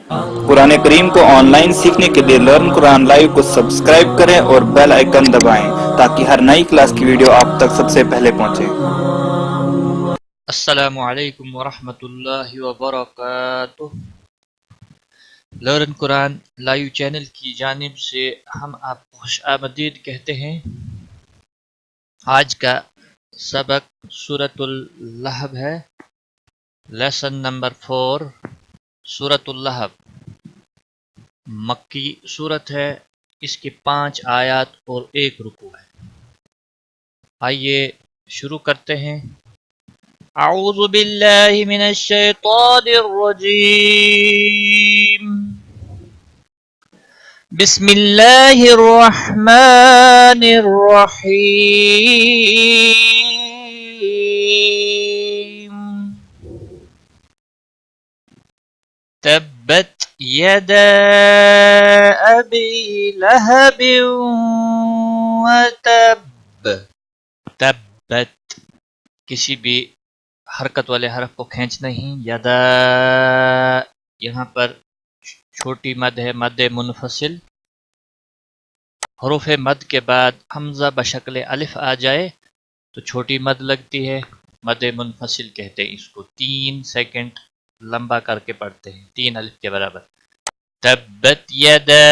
कुरान करीम को ऑनलाइन सीखने के लिए लर्न कुरान लाइव को सब्सक्राइब करें और बेल आइकन दबाएं ताकि हर नई क्लास की वीडियो आप तक सबसे पहले पहुंचे। अस्सलामु अलैकुम वरहमतुल्लाहि वबरकातुह। लर्न कुरान लाइव चैनल की जानिब से हम आपको खुश आमदीद कहते हैं। आज का सबक सूरतुल लहब है। लेसन नंबर 4 सूरतुल लहब मक्की सूरत है। इसके 5 आयत और 1 रुकू है। आइए शुरू करते हैं। अऊज़ु बिल्लाहि मिनश शैतानिर रजीम। बिस्मिल्लाहिर रहमानिर रहीम। तब्बत यदा अबी लहब व तब। तब्बत किसी भी हरकत वाले हरफ को खींच नहीं। यदा यहाँ पर छोटी मद है, मद मुनफसिल। हरूफ मद के बाद हमजा बशक्ल अलिफ आ जाए तो छोटी मद लगती है, मद मुनफसिल कहते हैं इसको। 3 सेकंड लंबा करके पढ़ते हैं, 3 अलिफ के बराबर। तब्बत यदा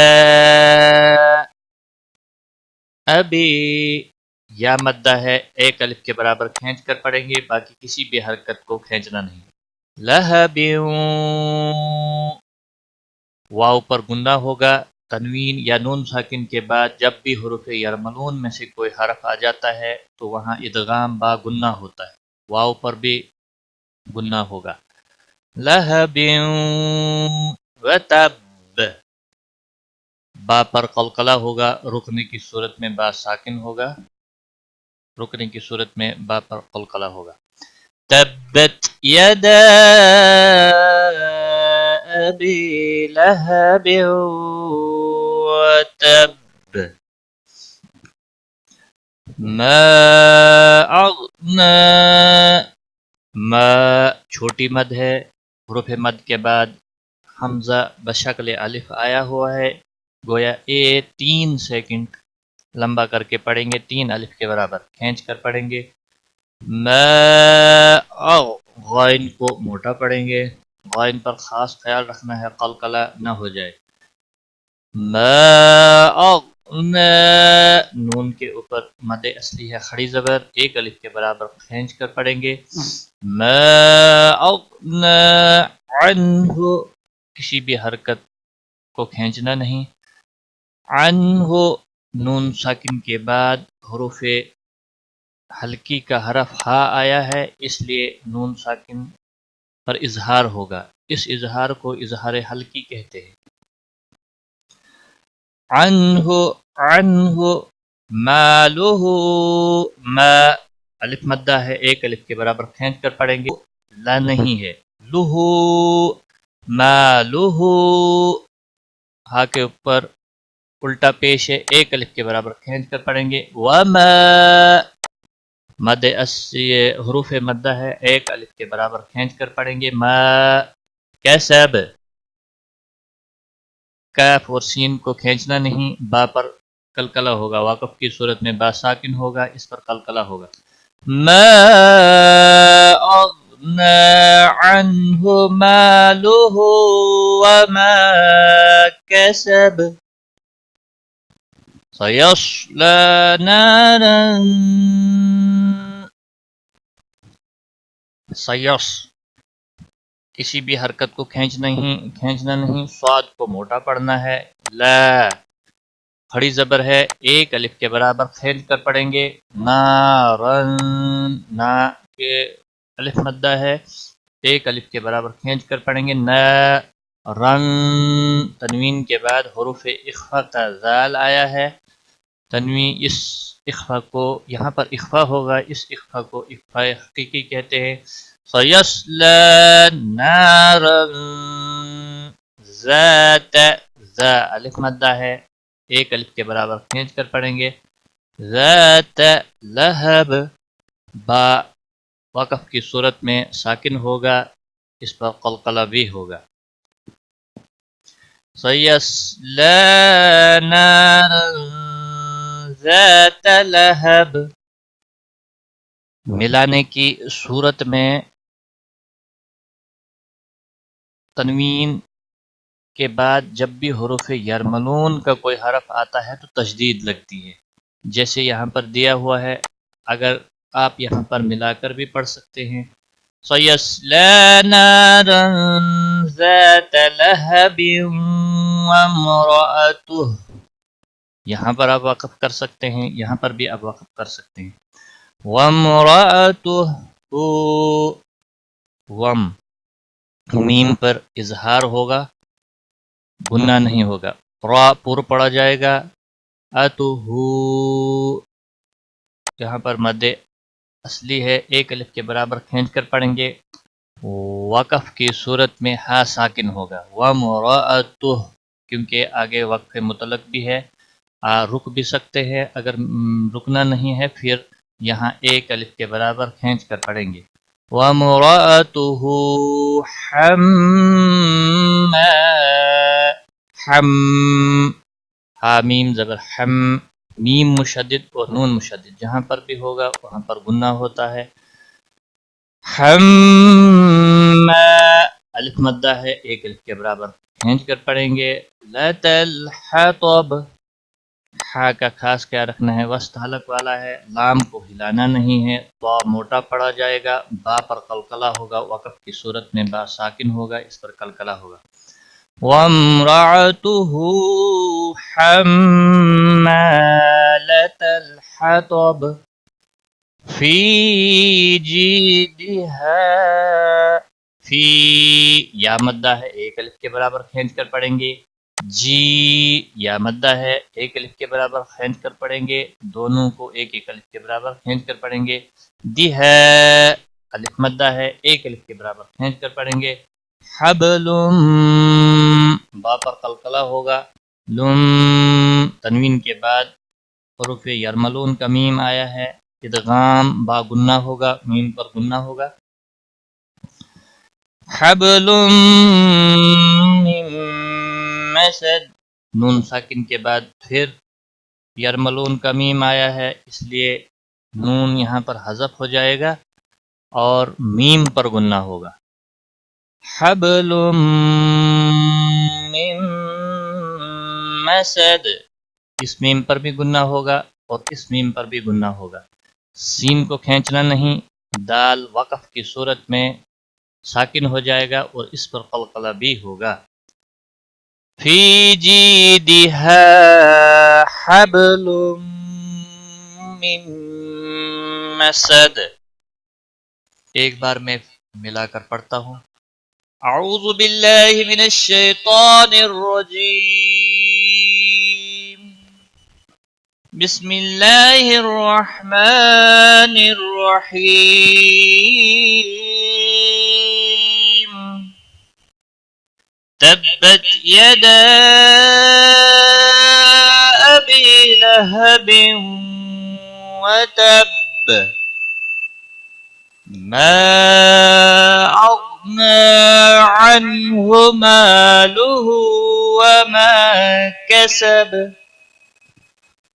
अबी, या मद्दा है, 1 अलिफ के बराबर खींच कर पढ़ेंगे, बाकी किसी भी हरकत को खींचना नहीं। लहबिन, वाव पर गुन्ना होगा। तनवीन या नून साकिन के बाद जब भी हुरूफ यरमलून में से कोई हरफ आ जाता है तो वहाँ इदगाम बा गुन्ना होता है, वाव पर भी गुन्ना होगा। लहबिन व तब, बा पर कलकला होगा, रुकने की सूरत में बा साकिन होगा, रुकने की सूरत में बा पर कलकला होगा। तब्बत यदा अबी लहब व तब मा अग़ना, मा छोटी मद है, हुरूफ मद के बाद हमजा बशक्ल अलिफ आया हुआ है, गोया 3 सेकंड लंबा करके पढ़ेंगे, 3 अलिफ के बराबर खींच कर पढ़ेंगे। गैन को मोटा पढ़ेंगे, गैन पर खास ख्याल रखना है कलकला न हो जाए। नून के ऊपर मद असली है खड़ी ज़बर, 1 अलिफ के बराबर खींच कर पढ़ेंगे। अन्हु, किसी भी हरकत को खींचना नहीं। अन्हु, नून साकिन के बाद हुरूफे हल्की का हरफ हा आया है, इसलिए नून साकिन पर इजहार होगा। इस इजहार को इजहार हल्की कहते हैं। अन्हु, अन्हु मालुहु, मा अलिफ मद्दा है, 1 अलिफ के बराबर खींच कर पढ़ेंगे, ला नहीं है। लुहु मालुहु, हा के ऊपर उल्टा पेश है, 1 अलिफ के बराबर खींच कर पढ़ेंगे। वमा, मद हुरूफ मद्दा है, 1 अलिफ के बराबर खींच कर पढ़ेंगे। मा कैसब, कैफ और सीन को खींचना नहीं, बा पर कलकला होगा, वाकफ की सूरत में बा साकिन होगा, इस पर कलकला होगा। मा अग़ना अन्हु मालुहु वमा कसब सयस्ला नारन, सयस, किसी भी हरकत को खींचना नहीं, स्वाद को मोटा पढ़ना है। ला खड़ी ज़बर है, 1 अलिफ के बराबर खींच कर पढ़ेंगे। नारन, ना के अलिफ मद्दा है, 1 अलिफ के बराबर खींच कर पढ़ेंगे। न रन, तनवीन के बाद हुरूफ इख्फा का जाल आया है, तनवीन इस इख्फा को, यहाँ पर इख्फा होगा, इस इख्फा को इख्फा हकीकी कहते हैं। सयस्ला नारन ज़ात, ज़ा अलिफ मद्दा है, 1 अलिफ के बराबर खींच कर पढ़ेंगे। ज़ात लहब, बा वक़फ़ की सूरत में साकिन होगा, इस पर क़लक़ला भी होगा। سَيَصْلَى نَارًا ذَاتَ لَهَبٍ، ملانے کی صورت میں تنوین کے بعد جب بھی حروف یرملون کا کوئی حرف آتا ہے تو تشدید لگتی ہے، جیسے یہاں پر دیا ہوا ہے، اگر آپ یہاں پر ملا کر بھی پڑھ سکتے ہیں سَيَصْلَى نَارًا ذَاتَ لَهَبٍ وَامْرَأَتُهُ، یہاں پر آپ وقف کر سکتے ہیں، یہاں پر بھی آپ وقف کر سکتے ہیں وَامْرَأَتُهُ، وم میم پر اظہار ہوگا، گنہ نہیں ہوگا، را پر پڑا جائے گا، اتہو یہاں پر مد اصلی ہے، ایک الف کے برابر کھینچ کر پڑھیں گے، وقف کی صورت میں ہا ساکن ہوگا، وَمُرَأَتُهُ کیونکہ آگے وقف مطلق بھی ہے، رک بھی سکتے ہیں، اگر رکنا نہیں ہے پھر یہاں ایک الف کے برابر کھینچ کر پڑھیں گے وَمُرَأَتُهُ حم، حامیم زبر حم، میم مشدد اور نون مشدد، جہاں پر بھی ہوگا وہاں پر گنہ ہوتا ہے، حم الف مدہ ہے، ایک الف کے برابر کھینچ کر پڑھیں گے، لَتَ الْحَطَبِ، ہا کا خاص کیا رکھنا ہے، وسط حلق والا ہے، لام کو ہلانا نہیں ہے، با موٹا پڑا جائے گا، با پر قلقلہ ہوگا، وقف کی صورت میں با ساکن ہوگا، اس پر قلقلہ ہوگا، وَامْرَأَتُهُ حَمَّالَةَ الْحَطَبِ فِي جِيدِهَا، فی یا مدہ ہے، ایک الف کے برابر کھینچ کر پڑھیں گے، جی یا مدہ ہے، ایک الف کے برابر کھینچ کر پڑھیں گے، دونوں کو ایک ایک الف کے برابر کھینچ کر پڑھیں گے، دی ہے الف مدہ ہے، ایک الف کے برابر کھینچ کر پڑھیں گے، حبلم با پر قلقلہ ہوگا، لم تنوین کے بعد حروف یرملون کا میم آیا ہے، ادغام با گنہ ہوگا، میم پر گنہ ہوگا، حبل من مسد، نون ساکن کے بعد پھر یرملون کا میم آیا ہے، اس لیے نون یہاں پر حذف ہو جائے گا اور میم پر گنہ ہوگا، حبل من مسد، اس میم پر بھی گنہ ہوگا اور اس میم پر بھی گنہ ہوگا، سین کو کھینچنا نہیں، دال وقف کی صورت میں ساکن ہو جائے گا اور اس پر قلقلہ بھی ہوگا، فی جیدہا حبل من مسد، ایک بار میں ملا کر پڑھتا ہوں، اعوذ باللہ من الشیطان الرجیم، بسم اللہ الرحمن الرحیم، تبت یدا ابی لہب وتب، ما اغنى عنه ماله وما كسب،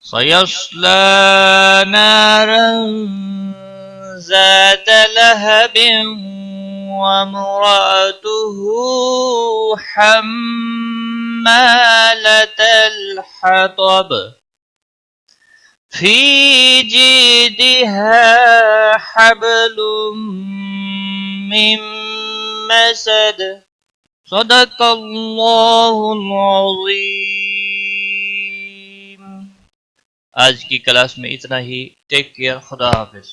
سيصلى نارا ذات لهب وامرأته حمالة الحطب في جيدها حبل من مسد، صدق اللہ العظیم۔ آج کی کلاس میں اتنا ہی، ٹیک کیئر، خدا حافظ۔